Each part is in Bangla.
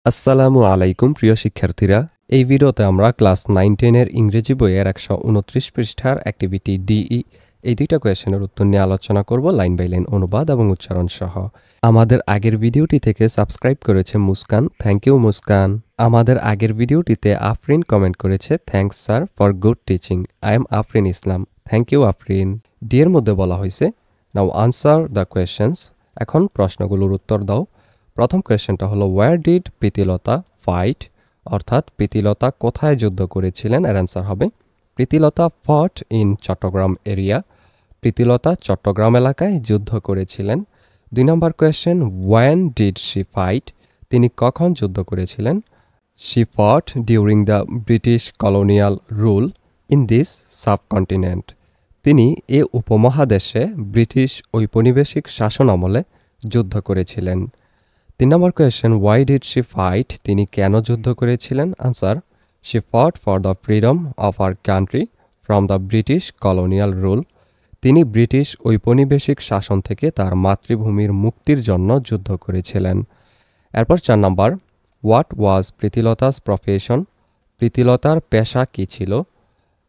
আসসালামু আলাইকুম প্রিয় শিক্ষার্থীরা। এই ভিডিওতে আমরা ক্লাস 9-10 এর ইংরেজি বইয়ের 129 পৃষ্ঠার অ্যাক্টিভিটি ডিই এই দুইটা কোয়েশ্চেনের উত্তর নিয়ে আলোচনা করব লাইন বাই লাইন অনুবাদ এবং উচ্চারণ সহ। আমাদের আগের ভিডিওটি থেকে সাবস্ক্রাইব করেছে মুস্কান, থ্যাংক ইউ মুস্কান। আমাদের আগের ভিডিওটিতে আফরিন কমেন্ট করেছে, thanks sir for good teaching, I am Afrin Islam, thank you Afrin. D এর মধ্যে বলা হয়েছে নাও আনসার দ্য কোয়েশ্চেন্স, এখন প্রশ্নগুলোর উত্তর দাও। প্রথম কোয়েশ্চেনটা হলো ওয়্যার ডিড প্রীতিলতা ফাইট, অর্থাৎ প্রীতিলতা কোথায় যুদ্ধ করেছিলেন। এর অ্যান্সার হবে Pritilata fought in Chattogram area, Pritilata Chattogram এলাকায় যুদ্ধ করেছিলেন। 2 number question when did she fight, তিনি কখন যুদ্ধ করেছিলেন। She fought during the British colonial rule in this subcontinent, তিনি এ উপমহাদেশে ব্রিটিশ ঔপনিবেশিক শাসন আমলে যুদ্ধ করেছিলেন। 3 number question why did she fight, তিনি কেন যুদ্ধ করেছিলেন। Answer she fought for the freedom of our country from the British colonial rule, তিনি ব্রিটিশ ঔপনিবেশিক শাসন থেকে তার মাতৃভূমির মুক্তির জন্য যুদ্ধ করেছিলেন। এরপর 4 নম্বর হোয়াট ওয়াজ প্রীতিলতাস প্রফেশন, প্রীতিলতার পেশা কী ছিল।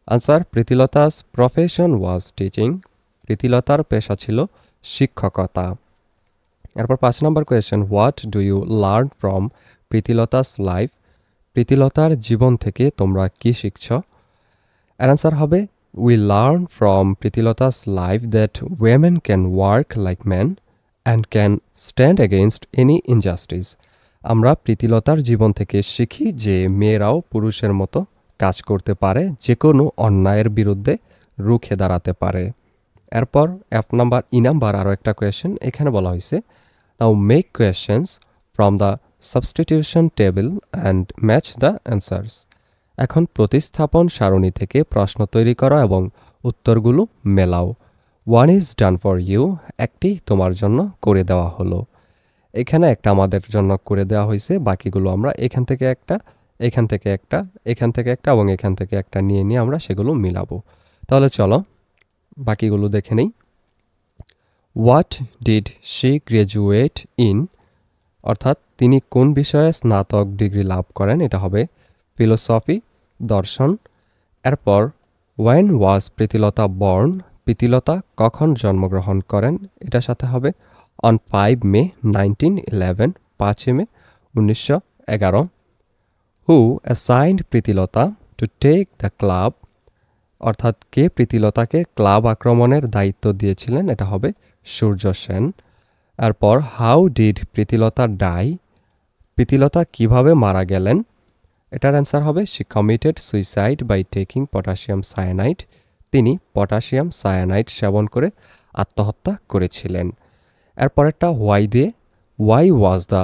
Answer Pritilata's profession was teaching, প্রীতিলতার পেশা ছিল শিক্ষকতা। এরপর 5 number question what do you learn from Pritilata's life, প্রীতিলতার জীবন থেকে তোমরা কি শিখছ। এর অ্যান্সার হবে we learn from Pritilata's life that women can work like man and can stand against any injustice, আমরা প্রীতিলতার জীবন থেকে শিখি যে মেয়েরাও পুরুষের মতো কাজ করতে পারে, যে কোনো অন্যায়ের বিরুদ্ধে রুখে দাঁড়াতে পারে। এরপর ই নাম্বার আরও একটা কোয়েশ্চেন, এখানে বলা হয়েছে now make questions from the substitution table and match the answers, এখন প্রতিস্থাপন সারণী থেকে প্রশ্ন তৈরি করো এবং উত্তরগুলো মেলাও। One is done for you, একটি তোমার জন্য করে দেওয়া হলো। এখানে একটা আমাদের জন্য করে দেওয়া হয়েছে, বাকিগুলো আমরা এখান থেকে একটা, এখান থেকে একটা, এখান থেকে একটা এবং এখান থেকে একটা নিয়ে নিয়ে আমরা সেগুলো মিলাবো। তাহলে চলো বাকিগুলো দেখে নেই। What did she graduate in, অর্থাৎ তিনি কোন বিষয়ে স্নাতক ডিগ্রি লাভ করেন, এটা হবে ফিলোসফি, দর্শন। এরপর when was Pritilata born, Pritilata কখন জন্মগ্রহণ করেন, এটার সাথে হবে on 5 May 1911, 5 May 1911। Who assigned Pritilata to take the club, অর্থাৎ কে প্রীতিলতাকে ক্লাব আক্রমণের দায়িত্ব দিয়েছিলেন, এটা হবে সূর্য সেন। এরপর how did Pritilata die, Pritilata কিভাবে মারা গেলেন, এটার অ্যান্সার হবে she committed suicide by taking potassium cyanide, তিনি পটাশিয়াম সায়ানাইড সেবন করে আত্মহত্যা করেছিলেন। এরপরেরটা হোয়াই দিয়ে, why was the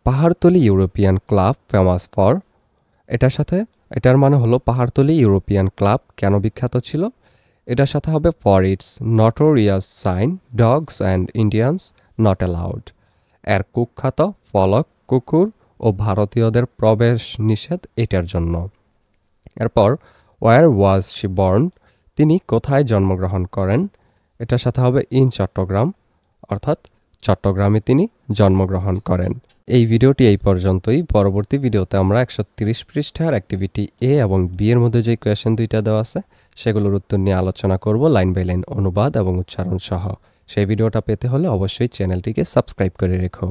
Pahartali European club famous for, এটার মানে হলো পাহাড়তলি ইউরোপিয়ান ক্লাব কেন বিখ্যাত ছিল, এটার সাথে হবে for its notorious sign dogs and Indians not allowed, এর কুখ্যাত ফলক কুকুর ও ভারতীয়দের প্রবেশ নিষেধ এটার জন্য। এরপর ওয়ার ওয়াজ শি বর্ন, তিনি কোথায় জন্মগ্রহণ করেন, এটার সাথে হবে ইন চট্টগ্রাম, অর্থাৎ চট্টগ্রামে তিনি জন্মগ্রহণ করেন। এই ভিডিওটি এই পর্যন্তই। পরবর্তী ভিডিওতে আমরা 130 পৃষ্ঠার অ্যাক্টিভিটি এ এবং বি এর মধ্যে যে কোয়েশ্চেন দুইটা দেওয়া আছে সেগুলোর উত্তর নিয়ে আলোচনা করব লাইন বাই লাইন অনুবাদ এবং উচ্চারণ সহ। সেই ভিডিওটা পেতে হলে অবশ্যই চ্যানেলটিকে সাবস্ক্রাইব করে রেখো।